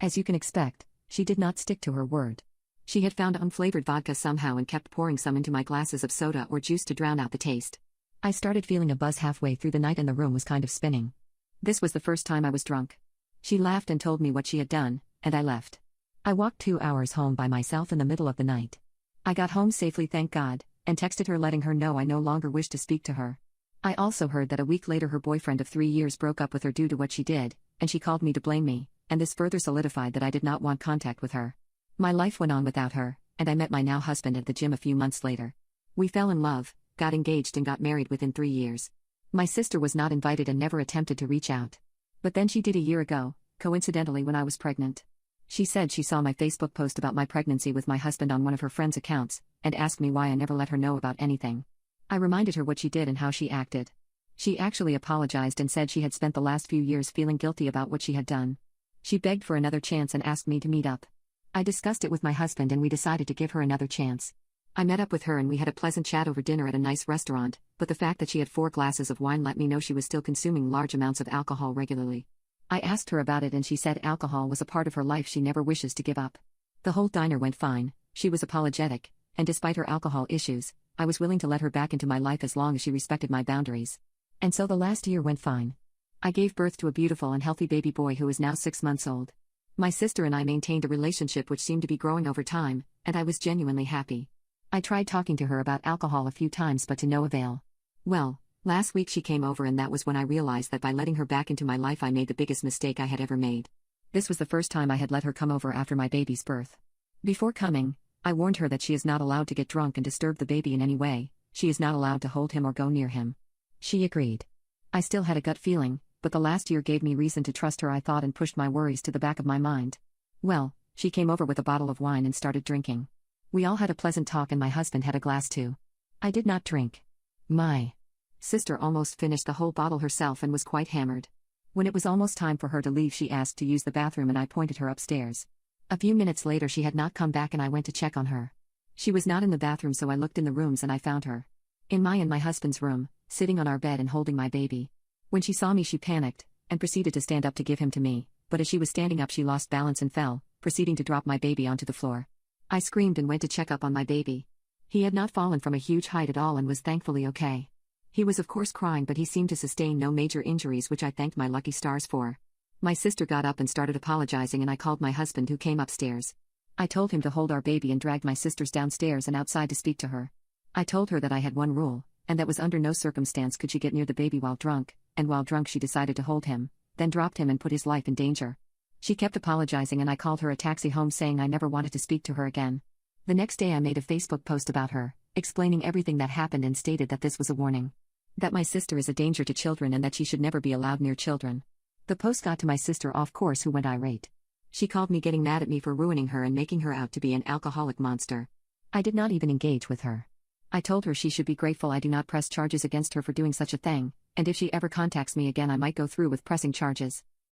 As you can expect, she did not stick to her word. She had found unflavored vodka somehow and kept pouring some into my glasses of soda or juice to drown out the taste. I started feeling a buzz halfway through the night and the room was kind of spinning. This was the first time I was drunk. She laughed and told me what she had done, and I left. I walked 2 hours home by myself in the middle of the night. I got home safely, thank God, and texted her letting her know I no longer wished to speak to her. I also heard that a week later her boyfriend of 3 years broke up with her due to what she did, and she called me to blame me, and this further solidified that I did not want contact with her. My life went on without her, and I met my now husband at the gym a few months later. We fell in love, got engaged and got married within 3 years. My sister was not invited and never attempted to reach out. But then she did a year ago, coincidentally when I was pregnant. She said she saw my Facebook post about my pregnancy with my husband on one of her friends' accounts, and asked me why I never let her know about anything. I reminded her what she did and how she acted. She actually apologized and said she had spent the last few years feeling guilty about what she had done. She begged for another chance and asked me to meet up. I discussed it with my husband and we decided to give her another chance. I met up with her and we had a pleasant chat over dinner at a nice restaurant, but the fact that she had 4 glasses of wine let me know she was still consuming large amounts of alcohol regularly. I asked her about it and she said alcohol was a part of her life she never wishes to give up. The whole diner went fine, she was apologetic, and despite her alcohol issues, I was willing to let her back into my life as long as she respected my boundaries. And so the last year went fine. I gave birth to a beautiful and healthy baby boy who is now 6 months old. My sister and I maintained a relationship which seemed to be growing over time, and I was genuinely happy. I tried talking to her about alcohol a few times but to no avail. Well, last week she came over and that was when I realized that by letting her back into my life I made the biggest mistake I had ever made. This was the first time I had let her come over after my baby's birth. Before coming, I warned her that she is not allowed to get drunk and disturb the baby in any way, she is not allowed to hold him or go near him. She agreed. I still had a gut feeling, but the last year gave me reason to trust her I thought and pushed my worries to the back of my mind. Well, she came over with a bottle of wine and started drinking. We all had a pleasant talk and my husband had a glass too. I did not drink. My sister almost finished the whole bottle herself and was quite hammered. When it was almost time for her to leave she asked to use the bathroom and I pointed her upstairs. A few minutes later she had not come back and I went to check on her. She was not in the bathroom so I looked in the rooms and I found her. In my and my husband's room, sitting on our bed and holding my baby. When she saw me she panicked, and proceeded to stand up to give him to me, but as she was standing up she lost balance and fell, proceeding to drop my baby onto the floor. I screamed and went to check up on my baby. He had not fallen from a huge height at all and was thankfully okay. He was of course crying but he seemed to sustain no major injuries which I thanked my lucky stars for. My sister got up and started apologizing and I called my husband who came upstairs. I told him to hold our baby and dragged my sisters downstairs and outside to speak to her. I told her that I had one rule, and that was under no circumstance could she get near the baby while drunk, and while drunk she decided to hold him, then dropped him and put his life in danger. She kept apologizing and I called her a taxi home saying I never wanted to speak to her again. The next day I made a Facebook post about her, explaining everything that happened and stated that this was a warning. That my sister is a danger to children and that she should never be allowed near children. The post got to my sister off course who went irate. She called me getting mad at me for ruining her and making her out to be an alcoholic monster. I did not even engage with her. I told her she should be grateful I do not press charges against her for doing such a thing, and if she ever contacts me again I might go through with pressing charges.